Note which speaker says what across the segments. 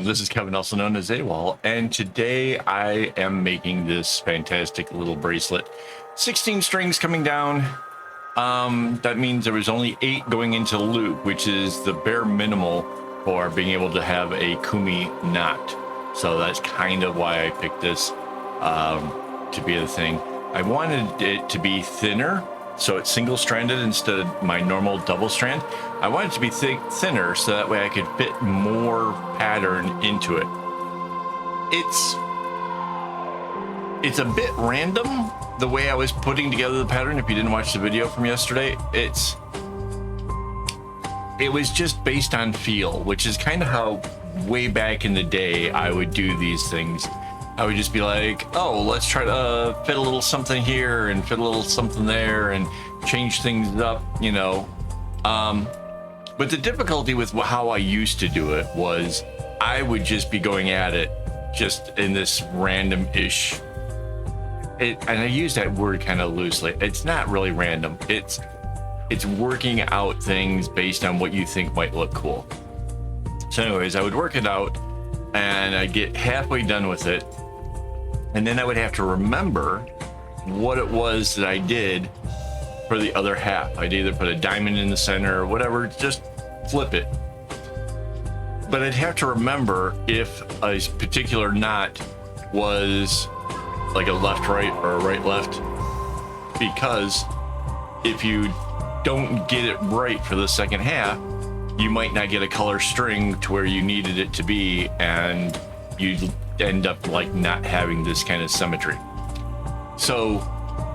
Speaker 1: this is Kevin, also known as AWOL, and today I am making this fantastic little bracelet. 16 strings coming down. That means there was only 8 going into the loop, which is the bare minimal for being able to have a kumi knot. So that's kind of why I picked this to be the thing. I wanted it to be thinner, so it's single-stranded instead of my normal double strand. I want it to be thinner so that way I could fit more pattern into it. It's a bit random the way I was putting together the pattern. If you didn't watch the video from yesterday, it was just based on feel, which is kind of how way back in the day I would do these things. I would just be like, oh, let's try to fit a little something here and fit a little something there and change things up, you know. But the difficulty with how I used to do it was I would just be going at it just in this random-ish. And I use that word kind of loosely. It's not really random. It's working out things based on what you think might look cool. So anyways, I would work it out and I'd get halfway done with it. And then I would have to remember what it was that I did for the other half. I'd either put a diamond in the center or whatever, just flip it. But I'd have to remember if a particular knot was like a left-right or a right-left, because if you don't get it right for the second half, you might not get a color string to where you needed it to be, and you'd end up like not having this kind of symmetry. So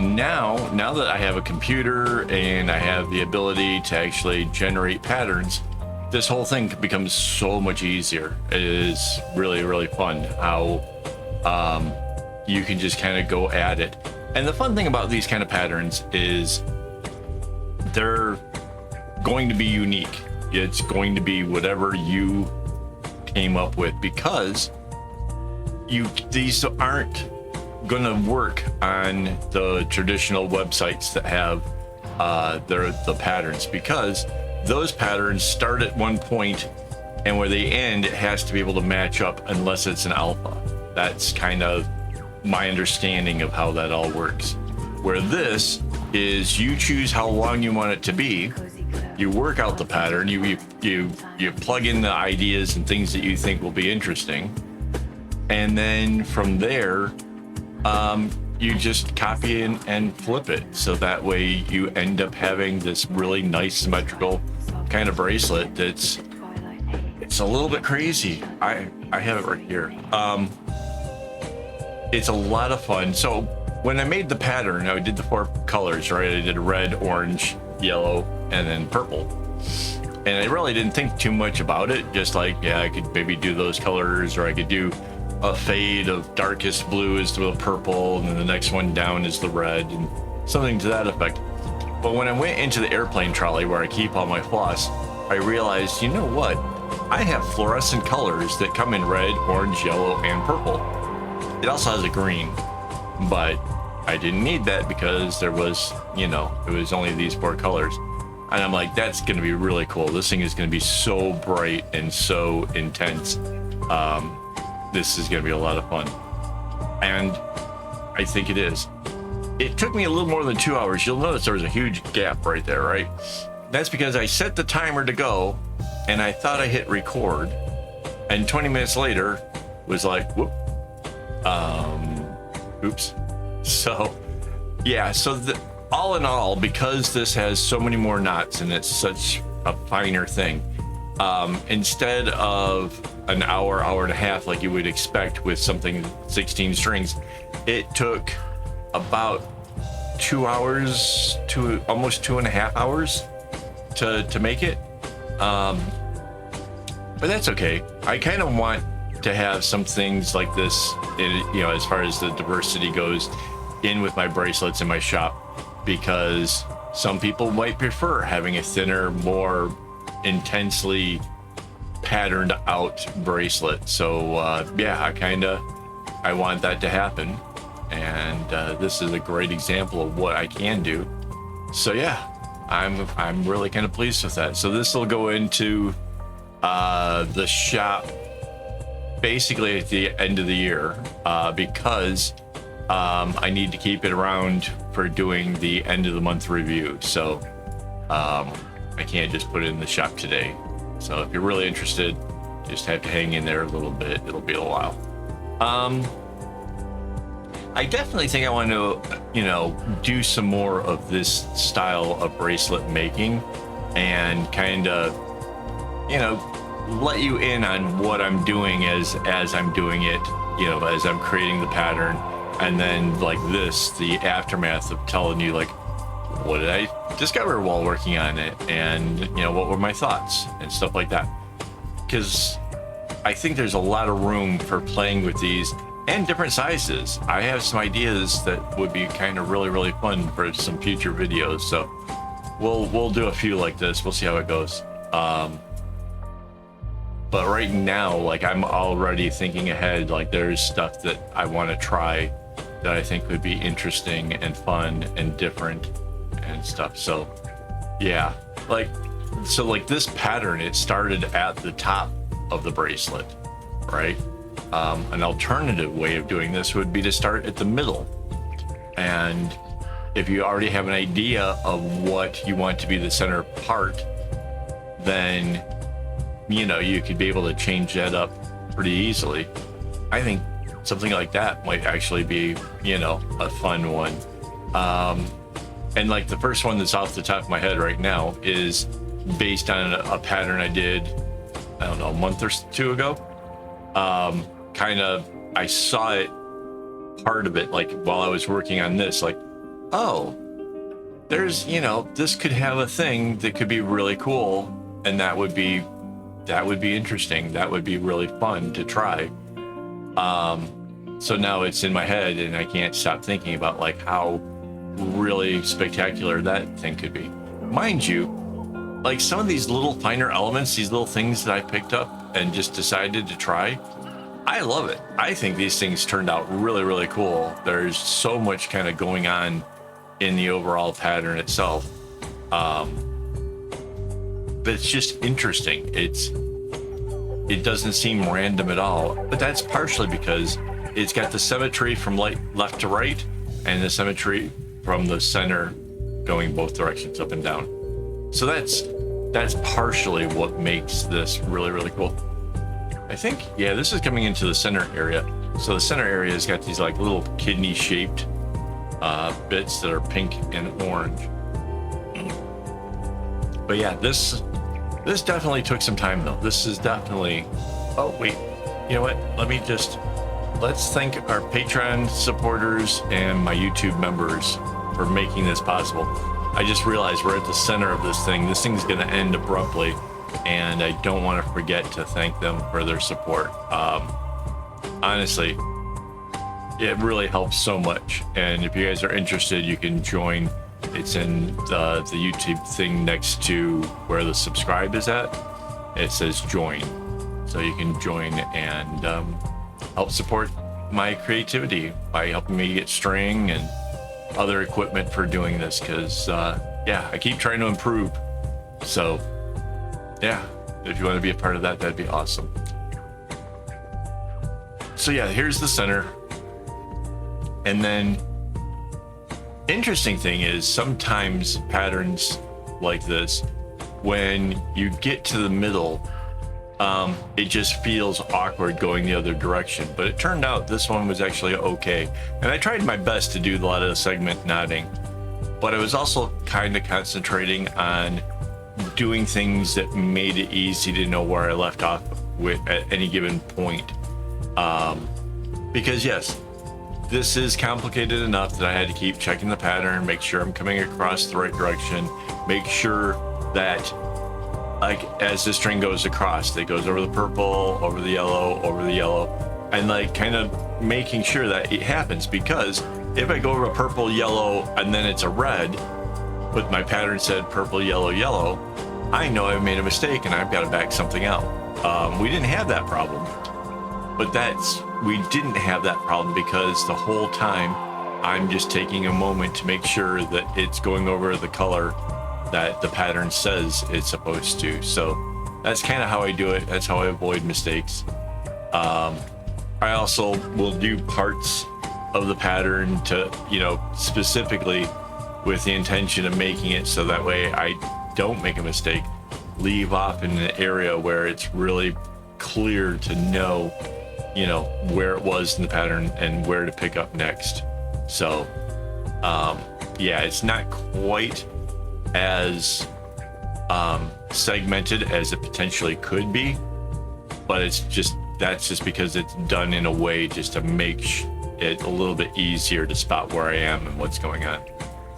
Speaker 1: now that I have a computer and I have the ability to actually generate patterns, this whole thing becomes so much easier. It is really, really fun how you can just kind of go at it. And the fun thing about these kind of patterns is they're going to be unique. It's going to be whatever you came up with, because these aren't going to work on the traditional websites that have the patterns, because those patterns start at one point and where they end, it has to be able to match up unless it's an alpha. That's kind of my understanding of how that all works. Where this is, you choose how long you want it to be, you work out the pattern, you plug in the ideas and things that you think will be interesting, and then from there you just copy and flip it, so that way you end up having this really nice symmetrical kind of bracelet it's a little bit crazy. I have it right here. It's a lot of fun. So when I made the pattern, I did the 4 colors, right? I did red, orange, yellow, and then purple. And I really didn't think too much about it. Just like, yeah, I could maybe do those colors, or I could do a fade of darkest blue is the purple, and then the next one down is the red, and something to that effect. But when I went into the airplane trolley where I keep all my floss, I realized, you know what? I have fluorescent colors that come in red, orange, yellow, and purple. It also has a green, but I didn't need that because there was, you know, it was only these 4 colors. And I'm like, that's going to be really cool. This thing is going to be so bright and so intense. This is going to be a lot of fun. And I think it is. It took me a little more than 2 hours. You'll notice there was a huge gap right there, right? That's because I set the timer to go and I thought I hit record, and 20 minutes later was like, whoop. Oops. So yeah, so all in all, because this has so many more knots and it's such a finer thing, instead of an hour and a half like you would expect with something 16 strings, it took about 2 hours to almost 2.5 hours to make it. But that's okay. I kind of want to have some things like this, you know, as far as the diversity goes, in with my bracelets in my shop, because some people might prefer having a thinner, more intensely patterned out bracelet. So yeah, I want that to happen, and this is a great example of what I can do. So yeah, I'm really kind of pleased with that. So this will go into the shop basically at the end of the year, because I need to keep it around for doing the end of the month review. So I can't just put it in the shop today. So if you're really interested, just have to hang in there a little bit. It'll be a while. I definitely think I want to, do some more of this style of bracelet making and kind of, let you in on what I'm doing as I'm doing it, as I'm creating the pattern. And then like this, the aftermath of telling you like, what did I discover while working on it? And, what were my thoughts and stuff like that? Because I think there's a lot of room for playing with these and different sizes. I have some ideas that would be kind of really, really fun for some future videos. So we'll do a few like this. We'll see how it goes. But right now, like I'm already thinking ahead, like there's stuff that I want to try that I think would be interesting and fun and different and stuff. So yeah, like this pattern, it started at the top of the bracelet, right? An alternative way of doing this would be to start at the middle. And if you already have an idea of what you want to be the center part, then you could be able to change that up pretty easily. I think something like that might actually be, a fun one. And like the first one that's off the top of my head right now is based on a pattern I did, I don't know, a month or two ago. I saw it, part of it, like while I was working on this, like, oh, there's, this could have a thing that could be really cool. And that would be interesting. That would be really fun to try. So now it's in my head and I can't stop thinking about like how really spectacular that thing could be. Mind you, like some of these little finer elements, these little things that I picked up and just decided to try, I love it. I think these things turned out really, really cool. There's so much kind of going on in the overall pattern itself. But it's just interesting. It doesn't seem random at all, but that's partially because it's got the symmetry from left to right and the symmetry from the center going both directions, up and down. So that's partially what makes this really, really cool. I think, yeah, this is coming into the center area. So the center area has got these like little kidney shaped bits that are pink and orange. But yeah, this definitely took some time though. This is definitely, oh wait, you know what? Let's thank our Patreon supporters and my YouTube members for making this possible. I just realized we're at the center of this thing. This thing's gonna end abruptly, and I don't want to forget to thank them for their support. Honestly, it really helps so much. And if you guys are interested, you can join. It's in the YouTube thing next to where the subscribe is at. It says join. So you can join and help support my creativity by helping me get string and other equipment for doing this. Because, yeah, I keep trying to improve. So, yeah, if you want to be a part of that, that'd be awesome. So, yeah, here's the center. And then interesting thing is sometimes patterns like this, when you get to the middle, it just feels awkward going the other direction. But it turned out this one was actually okay. And I tried my best to do a lot of the segment knotting, but I was also kind of concentrating on doing things that made it easy to know where I left off with at any given point. Because yes, this is complicated enough that I had to keep checking the pattern, make sure I'm coming across the right direction, make sure that like as the string goes across, it goes over the purple, over the yellow, and like kind of making sure that it happens. Because if I go over a purple, yellow, and then it's a red, but my pattern said purple, yellow, yellow, I know I've made a mistake and I've got to back something out. We didn't have that problem, but we didn't have that problem because the whole time I'm just taking a moment to make sure that it's going over the color that the pattern says it's supposed to. So that's kind of how I do it. That's how I avoid mistakes. I also will do parts of the pattern to, you know, specifically with the intention of making it so that way I don't make a mistake, leave off in an area where it's really clear to know, you know, where it was in the pattern and where to pick up next. So yeah, it's not quite as segmented as it potentially could be, but it's just, that's just because it's done in a way just to make it a little bit easier to spot where I am and what's going on.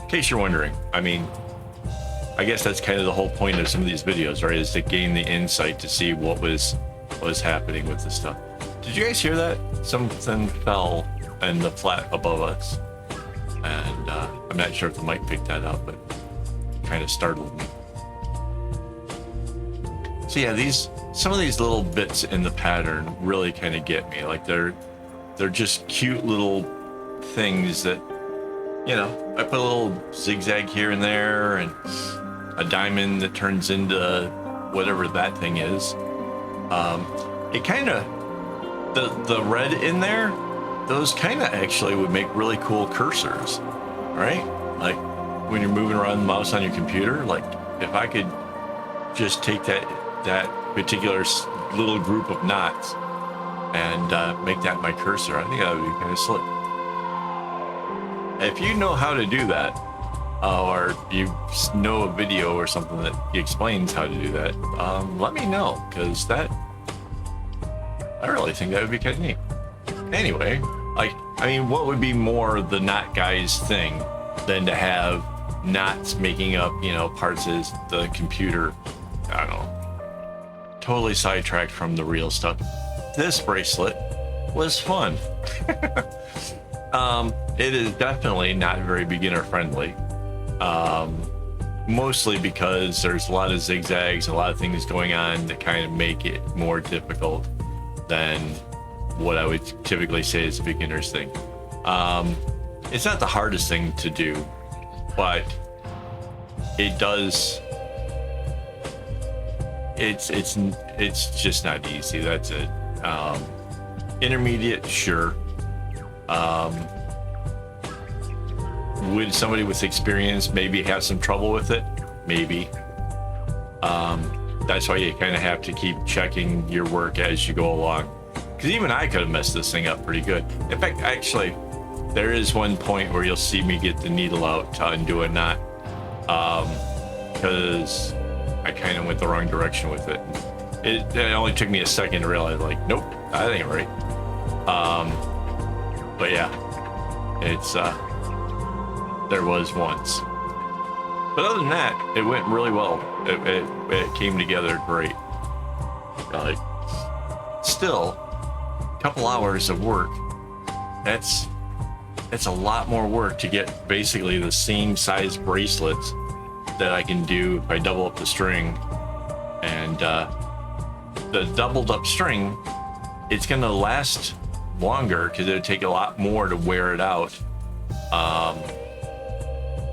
Speaker 1: In case you're wondering, I mean, I guess that's kind of the whole point of some of these videos, right? Is to gain the insight to see what was happening with this stuff. Did you guys hear that? Something fell in the flat above us. And I'm not sure if the mic picked that up, but it kind of startled me. So yeah, some of these little bits in the pattern really kind of get me. Like they're just cute little things that, you know, I put a little zigzag here and there and a diamond that turns into whatever that thing is. It kind of, the red in there, those kind of actually would make really cool cursors, right? Like when you're moving around the mouse on your computer, like if I could just take that particular little group of knots and make that my cursor, I think that would be kind of slick. If you know how to do that, or you know a video or something that explains how to do that, let me know, because I really think that would be kind of neat. Anyway, like, I mean, what would be more the knot guy's thing than to have knots making up, you know, parts of the computer? I don't know. Totally sidetracked from the real stuff. This bracelet was fun. It is definitely not very beginner friendly. Mostly because there's a lot of zigzags, a lot of things going on that kind of make it more difficult than what I would typically say is a beginner's thing. It's not the hardest thing to do, but it does. It's just not easy. That's it. Intermediate, sure. Would somebody with experience maybe have some trouble with it? Maybe. That's why you kind of have to keep checking your work as you go along. Because even I could have messed this thing up pretty good. In fact, actually, there is one point where you'll see me get the needle out to undo a knot. Because I kind of went the wrong direction with it. It only took me a second to realize, like, nope, that ain't right. But yeah, it's there was once. But other than that, it went really well. It came together great. Like, still, a couple hours of work. That's a lot more work to get basically the same size bracelets that I can do if I double up the string. And the doubled up string, it's gonna last longer because it'll take a lot more to wear it out.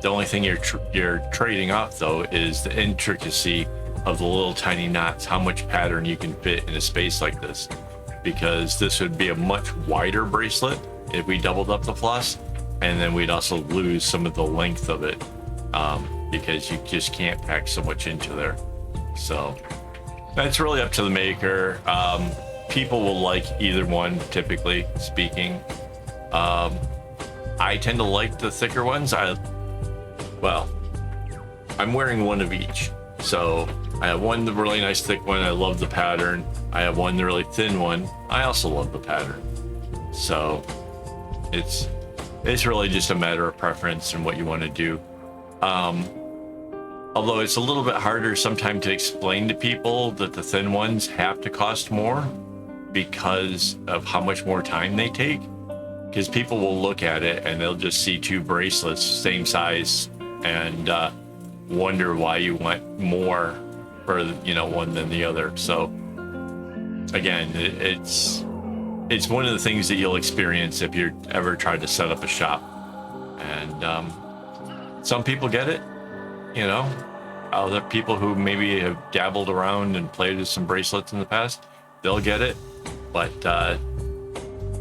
Speaker 1: The only thing you're trading off though is the intricacy of the little tiny knots, how much pattern you can fit in a space like this, because this would be a much wider bracelet if we doubled up the floss, and then we'd also lose some of the length of it, because you just can't pack so much into there. So that's really up to the maker. People will like either one, typically speaking. I tend to like the thicker ones. I'm wearing one of each. So I have one, the really nice thick one. I love the pattern. I have one, the really thin one. I also love the pattern. So it's really just a matter of preference and what you want to do. Although it's a little bit harder sometimes to explain to people that the thin ones have to cost more because of how much more time they take. Because people will look at it and they'll just see two bracelets, same size, and wonder why you want more for, you know, one than the other. So again, it's one of the things that you'll experience if you're ever trying to set up a shop. And some people get it, you know. Other people who maybe have dabbled around and played with some bracelets in the past, they'll get it. but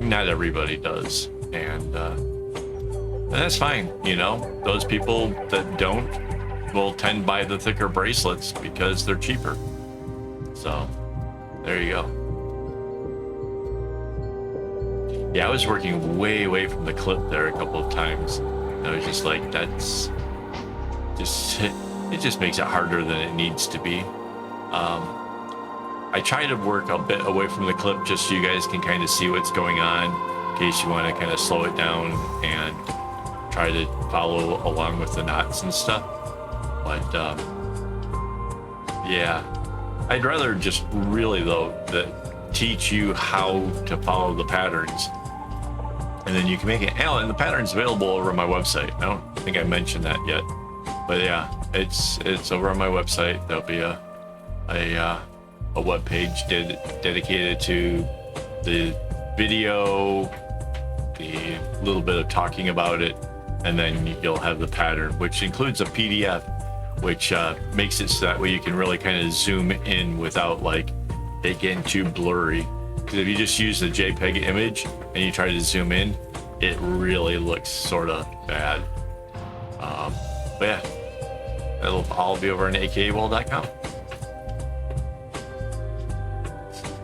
Speaker 1: not everybody does, and that's fine. You know, those people that don't will tend to buy the thicker bracelets because they're cheaper. So there you go. Yeah, I was working way away from the clip there a couple of times. I was just like, that's just, it just makes it harder than it needs to be. I try to work a bit away from the clip just so you guys can kind of see what's going on, in case you want to kind of slow it down and try to follow along with the knots and stuff. But yeah, I'd rather just really though that teach you how to follow the patterns, and then you can make it. And the pattern's available over on my website. I don't think I mentioned that yet, but yeah, it's over on my website. There'll be a web page dedicated to the video, the little bit of talking about it, and then you'll have the pattern, which includes a PDF, which makes it so that way you can really kind of zoom in without like it getting too blurry. Because if you just use the JPEG image and you try to zoom in, it really looks sort of bad. But yeah, it'll all be over on akaawol.com.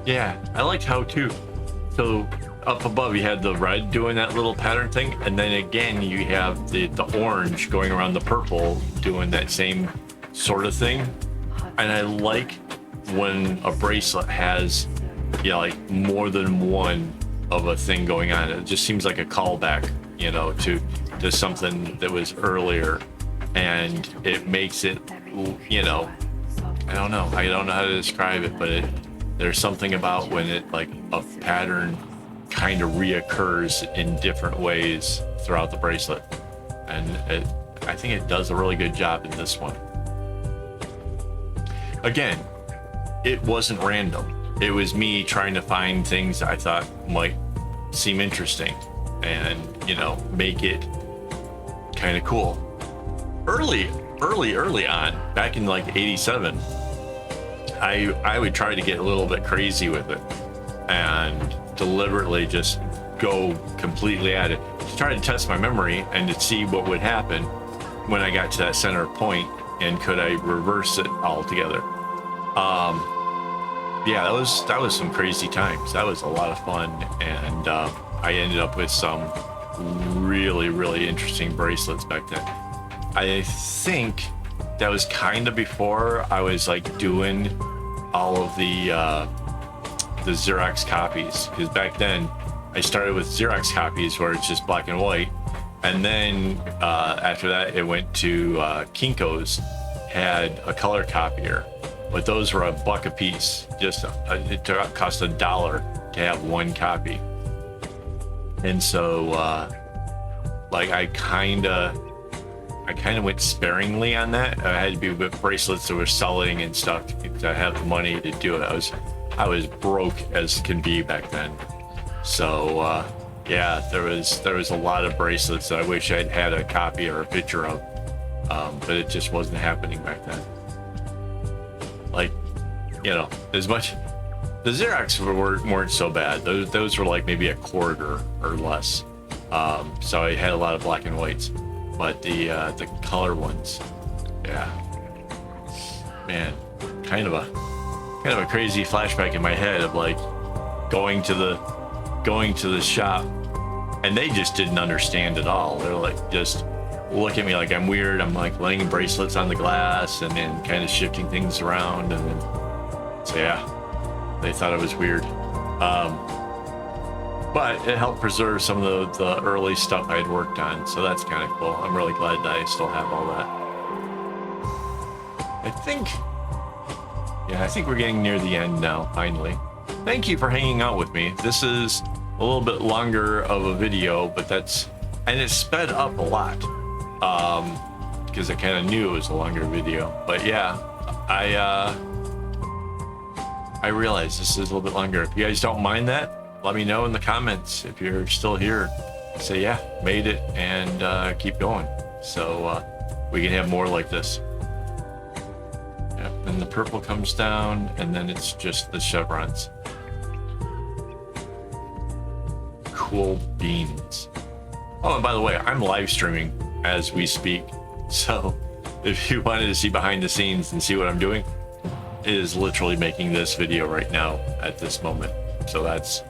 Speaker 1: Yeah, I liked how too. So up above you had the red doing that little pattern thing, and then again you have the orange going around the purple doing that same sort of thing. And I like when a bracelet has, yeah, like more than one of a thing going on. It just seems like a callback, you know, to something that was earlier, and it makes it, you know, I don't know how to describe it, but there's something about when it, like, a pattern kind of reoccurs in different ways throughout the bracelet, and I think it does a really good job in this one. Again, it wasn't random. It was me trying to find things I thought might seem interesting and, you know, make it kind of cool. Early on, back in like 87, I would try to get a little bit crazy with it and deliberately just go completely at it to try to test my memory and to see what would happen when I got to that center point, and could I reverse it altogether. Yeah, that was some crazy times. That was a lot of fun, and I ended up with some really interesting bracelets back then. I think that was kind of before I was like doing all of the Xerox copies, because back then I started with Xerox copies where it's just black and white, and then after that it went to Kinko's, had a color copier, but those were $1 a piece. Just it cost $1 to have one copy, and so like I kind of went sparingly on that. I had to be with bracelets that were selling and stuff to have the money to do it. I was broke as can be back then. So yeah, there was a lot of bracelets that I wish I'd had a copy or a picture of, but it just wasn't happening back then. Like, you know, as much, the Xerox weren't so bad. Those were like maybe $1/4 or less. So I had a lot of black and whites. But the color ones, yeah, man, kind of a crazy flashback in my head of like going to the shop, and they just didn't understand at all. They're like, just look at me like I'm weird. I'm like laying bracelets on the glass and then kind of shifting things around, and then so yeah, they thought it was weird. But it helped preserve some of the early stuff I had worked on, so that's kind of cool. I'm really glad that I still have all that. I think we're getting near the end now, finally. Thank you for hanging out with me. This is a little bit longer of a video, but and it's sped up a lot, because I kind of knew it was a longer video. But yeah, I realize this is a little bit longer. If you guys don't mind that, let me know in the comments. If you're still here, say yeah, made it, and keep going, so we can have more like this. Yep, and the purple comes down, and then it's just the chevrons. cool beans. Oh, and by the way, I'm live streaming as we speak. So if you wanted to see behind the scenes and see what I'm doing, it is literally making this video right now at this moment. So that's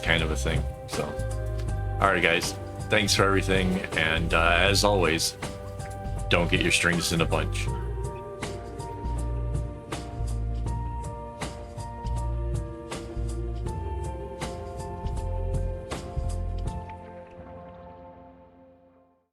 Speaker 1: kind of a thing. So, all right, guys, thanks for everything. And as always, don't get your strings in a bunch.